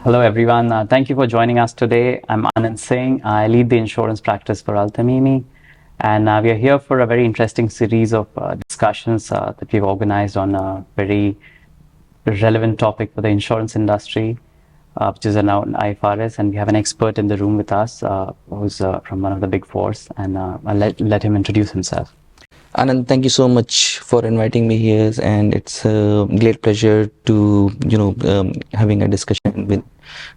Hello, everyone. Thank you for joining us today. I'm Anand Singh. I lead the insurance practice for Altamimi. And we are here for a very interesting series of discussions that we've organized on a very relevant topic for the insurance industry, which is around IFRS. And we have an expert in the room with us who's from one of the big fours. And I'll let him introduce himself. Anand, thank you so much for inviting me here, and it's a great pleasure to having a discussion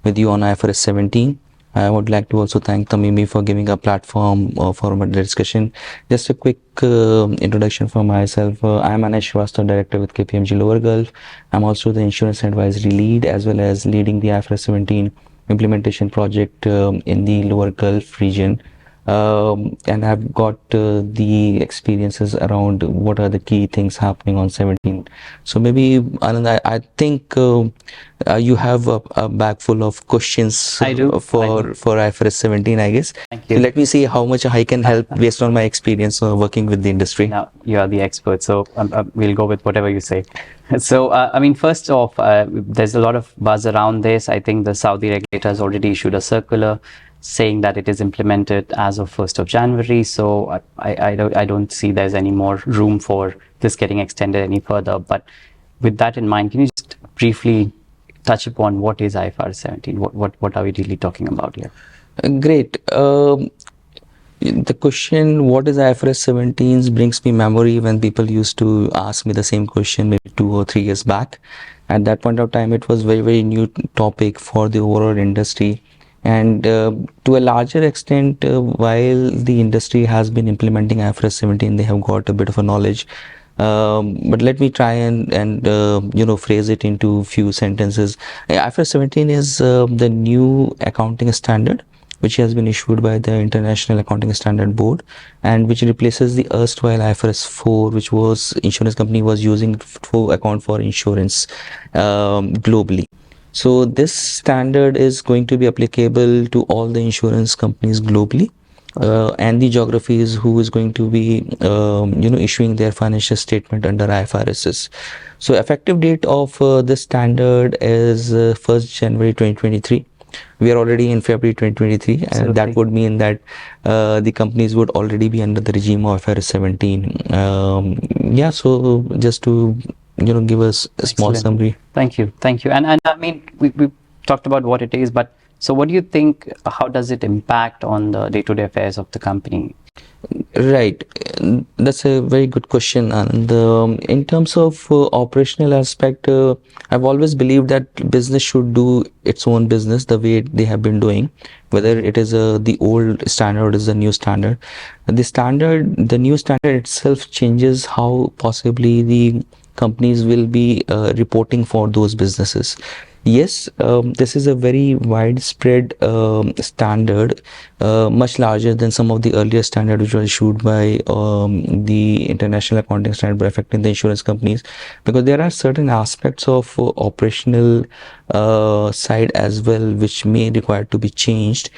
with you on IFRS 17. I would like to also thank Tamimi for giving a platform for the discussion. Just a quick introduction for myself. I'm Anay Srivastava, director with KPMG Lower Gulf. I'm also the insurance advisory lead as well as leading the IFRS 17 implementation project in the Lower Gulf region. And I've got the experiences around what are the key things happening on 17. So maybe, Anand, I think you have a bag full of questions I do. for IFRS 17, I guess. Thank you. So let me see how much I can help based on my experience working with the industry. Now, you are the expert, so we'll go with whatever you say. So, first off, there's a lot of buzz around this. I think the Saudi regulator has already issued a circular saying that it is implemented as of 1st of January. So I don't see there's any more room for this getting extended any further. But with that in mind, can you just briefly touch upon what is IFRS 17? What are we really talking about here? Great. The question, what is IFRS 17, brings me memory when people used to ask me the same question maybe 2 or 3 years back. At that point of time, it was very new topic for the overall industry. And to a larger extent, while the industry has been implementing IFRS 17, they have got a bit of a knowledge. But let me try and phrase it into few sentences. IFRS 17 is the new accounting standard which has been issued by the International Accounting Standard Board, and which replaces the erstwhile IFRS 4, which was insurance company was using to account for insurance globally. So this standard is going to be applicable to all the insurance companies globally, and the geographies who is going to be issuing their financial statement under IFRS. So effective date of this standard is 1st January 2023. We are already in February 2023, and that would mean that the companies would already be under the regime of IFRS 17. So just to give us a small summary. Thank you. And I mean, we talked about what it is, but so what do you think, how does it impact on the day-to-day affairs of the company? Right, that's a very good question. And in terms of operational aspect, I've always believed that business should do its own business the way they have been doing, whether it is the old standard or is the new standard. The new standard itself changes how possibly the companies will be reporting for those businesses. Yes, this is a very widespread standard, much larger than some of the earlier standards which were issued by the International Accounting Standard affecting the insurance companies, because there are certain aspects of operational side as well which may require to be changed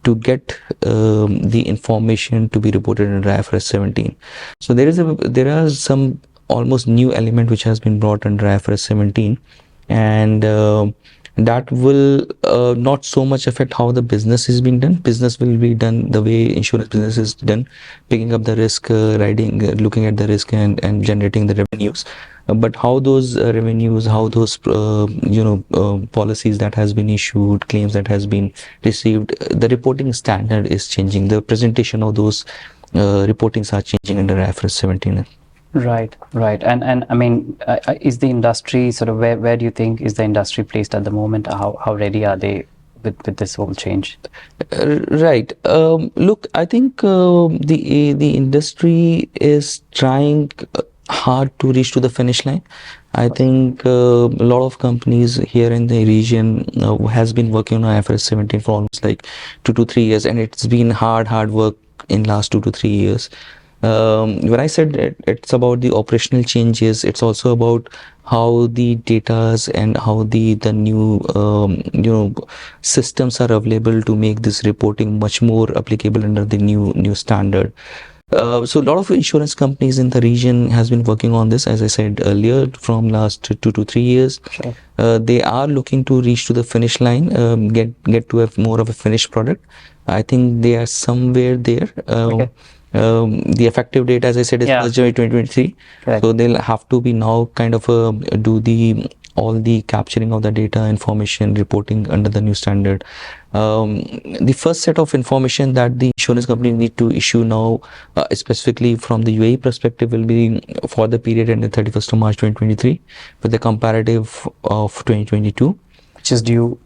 to get the information to be reported under IFRS 17. So there are some almost new element which has been brought under IFRS 17, and that will not so much affect how the business is being done. Business will be done the way insurance business is done, picking up the risk, looking at the risk and generating the revenues. But how those revenues, how those policies that has been issued, claims that has been received, the reporting standard is changing. The presentation of those reportings are changing under IFRS 17. Right. And I mean, is the industry sort of where do you think is the industry placed at the moment? How ready are they with this whole change? Right. Look, I think the industry is trying hard to reach to the finish line. I think a lot of companies here in the region has been working on IFRS 17 for almost like 2 to 3 years, and it's been hard work in last 2 to 3 years. When I said it's about the operational changes, it's also about how the datas and how the new systems are available to make this reporting much more applicable under the new standard. So a lot of insurance companies in the region has been working on this, as I said earlier, from last 2 to 3 years. Sure. They are looking to reach to the finish line, get to have more of a finished product. I think they are somewhere there. Okay. The effective date, as I said, is Yeah. 1st January 2023. Correct. So they'll have to be now kind of do the all the capturing of the data, information, reporting under the new standard. The first set of information that the insurance company need to issue now, specifically from the UAE perspective, will be for the period ending 31st of March 2023, with the comparative of 2022. Which is due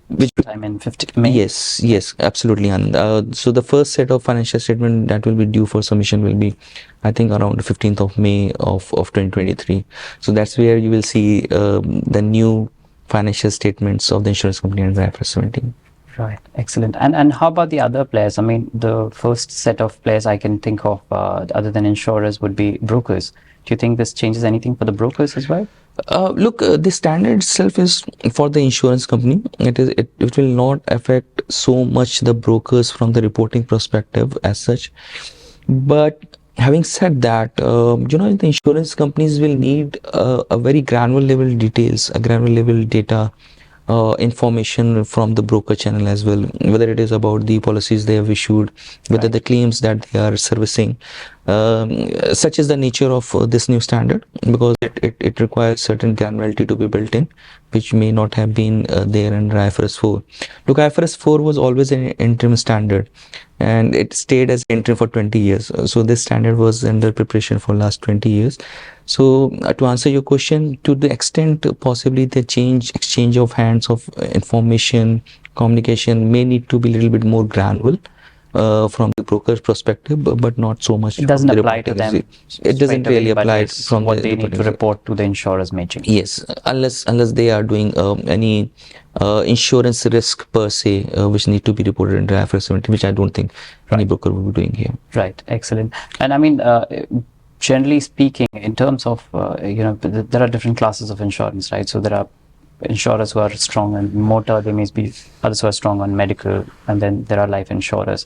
Which time in 15 May? Yes, absolutely. And so the first set of financial statement that will be due for submission will be, I think, around the 15th of May of 2023. So that's where you will see the new financial statements of the insurance company under IFRS 17. Right, excellent. And how about the other players? I mean, the first set of players I can think of, other than insurers, would be brokers. Do you think this changes anything for the brokers as well? Look, the standard itself is for the insurance company. It will not affect so much the brokers from the reporting perspective as such. But having said that, the insurance companies will need a very granular level details, a granular level data, information from the broker channel as well, whether it is about the policies they have issued, whether the claims that they are servicing. Such is the nature of this new standard, because it requires certain granularity to be built in, which may not have been there under IFRS 4. Look, IFRS 4 was always an interim standard, and it stayed as interim for 20 years. So this standard was under preparation for last 20 years. So to answer your question, to the extent possibly the exchange of hands of information, communication may need to be a little bit more granular from the broker's perspective, but not so much. It doesn't apply to them. It doesn't really apply from what they need to report to the insurers may change. Yes, unless they are doing any insurance risk per se, which need to be reported under IFRS 17, which I don't think any broker will be doing here. Right, excellent. And I mean, generally speaking, in terms of, there are different classes of insurance, right? So there are insurers who are strong on motor, there may be others who are strong on medical, and then there are life insurers.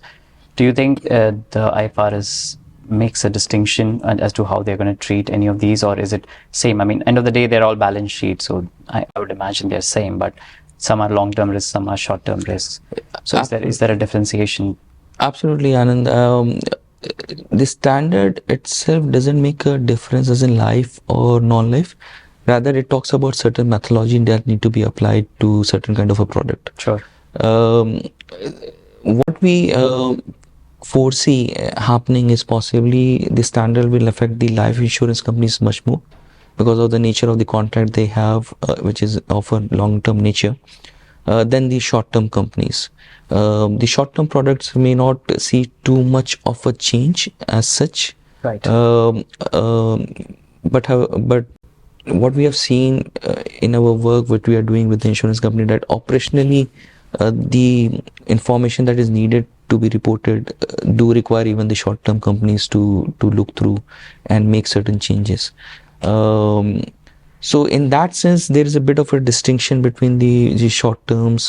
Do you think the IFRS makes a distinction as to how they're going to treat any of these, or is it same? I mean, end of the day, they're all balance sheets, so I would imagine they're same, but some are long-term risks, some are short-term risks. So is there a differentiation? Absolutely, Anand. The standard itself doesn't make a difference as in life or non-life. Rather, it talks about certain methodology that need to be applied to certain kind of a product. Sure. What we foresee happening is possibly the standard will affect the life insurance companies much more, because of the nature of the contract they have, which is of a long-term nature, than the short-term companies. The short-term products may not see too much of a change as such. Right. But what we have seen in our work, what we are doing with the insurance company, that operationally the information that is needed to be reported do require even the short-term companies to look through and make certain changes. So in that sense, there is a bit of a distinction between the short-term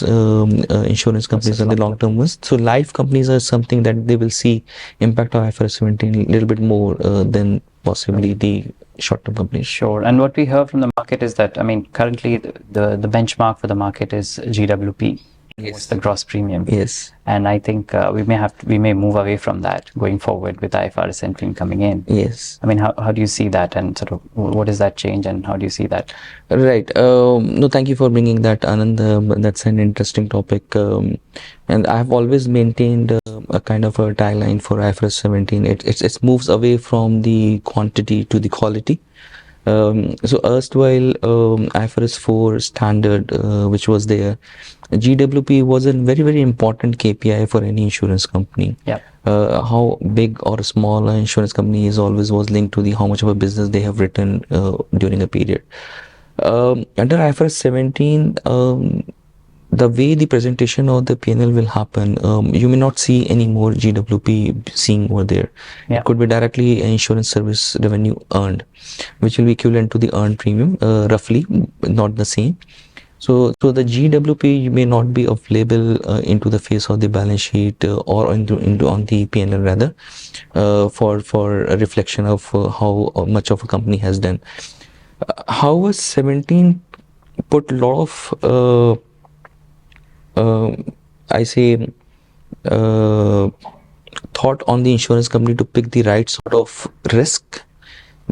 insurance companies and the long-term ones. So life companies are something that they will see impact of IFRS 17 a little bit more than possibly the short-term companies. Sure. And what we hear from the market is that, I mean, currently the benchmark for the market is GWP. Yes. The gross premium. Yes. And I think we may move away from that going forward with IFRS 17 coming in. Yes. I mean, how do you see that, and sort of what is that change, and how do you see that? Right. No, thank you for bringing that, Anand. That's an interesting topic. And I have always maintained a kind of a tagline for IFRS 17. It moves away from the quantity to the quality. So erstwhile IFRS 4 standard, which was there, GWP was a very, very important KPI for any insurance company. Yeah. How big or small an insurance company is always was linked to the how much of a business they have written during a period. Under IFRS 17, the way the presentation of the P&L will happen, you may not see any more GWP seeing over there. Yeah. It could be directly insurance service revenue earned, which will be equivalent to the earned premium, roughly, not the same. So the GWP may not be available into the face of the balance sheet or into on the P&L rather, for a reflection of how much of a company has done. However, 17 put a lot of I say thought on the insurance company to pick the right sort of risk,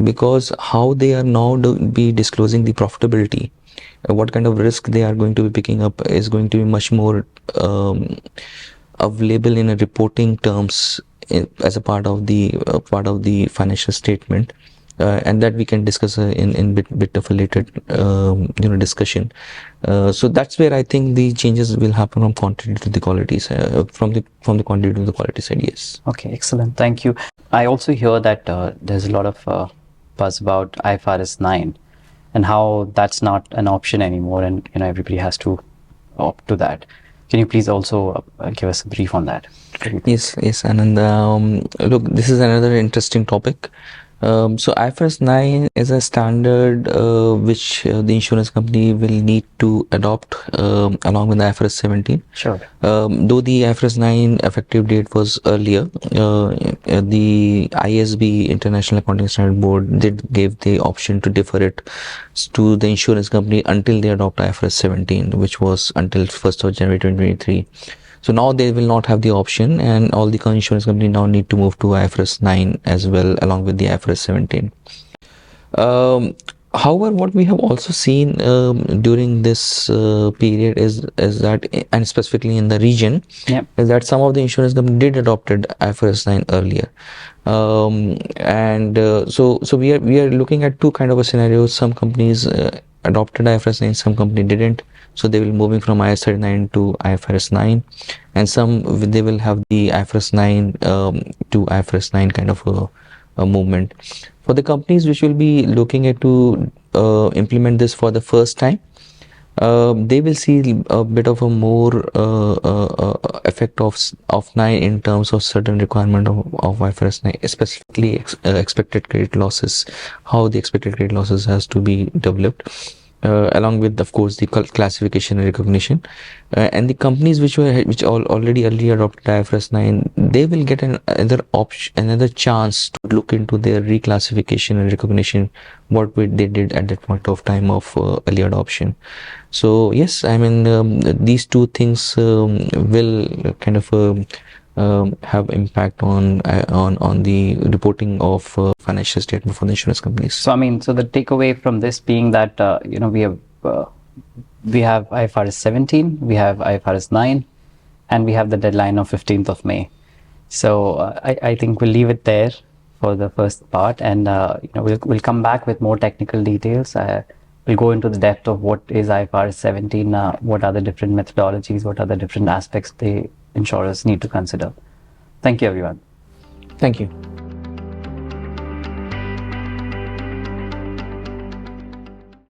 because how they are now be disclosing the profitability, what kind of risk they are going to be picking up is going to be much more available in a reporting terms as a part of the financial statement, and that we can discuss in bit of a later discussion. So that's where I think the changes will happen from quantity to the qualities, from the quantity to the quality side. Yes. Okay, excellent. Thank you. I also hear that there's a lot of buzz about IFRS 9 and how that's not an option anymore, and everybody has to opt to that. Can you please also give us a brief on that? Yes, Anand. Look, this is another interesting topic. So IFRS 9 is a standard which the insurance company will need to adopt along with the IFRS 17. Sure. Though the IFRS 9 effective date was earlier, the ISB, International Accounting Standard Board, did give the option to defer it to the insurance company until they adopt IFRS 17, which was until 1st of January 2023. So now they will not have the option, and all the insurance companies now need to move to IFRS 9 as well, along with the IFRS 17. However, what we have also seen during this period is that, and specifically in the region, Yep. is that some of the insurance companies did adopted IFRS 9 earlier. So we are looking at two kind of a scenario. Some companies adopted IFRS 9, some company didn't. So they will moving from IAS 39 to IFRS 9, and some they will have the IFRS 9 to IFRS 9 kind of a movement. For the companies which will be looking at to implement this for the first time, they will see a bit of a more effect of 9 in terms of certain requirement of IFRS 9, specifically expected credit losses, how the expected credit losses has to be developed. Along with, of course, the classification and recognition, and the companies which already earlier adopted IFRS 9, they will get another chance to look into their reclassification and recognition, what they did at that point of time of early adoption. So yes, I mean, these two things will kind of have impact on the reporting of financial statement for the insurance companies. So I mean, so the takeaway from this being that we have IFRS 17, we have IFRS 9, and we have the deadline of 15th of May. So I think we'll leave it there for the first part, and we'll come back with more technical details. We'll go into the depth of what is IFRS 17, what are the different methodologies, what are the different aspects the insurers need to consider. Thank you, everyone. Thank you.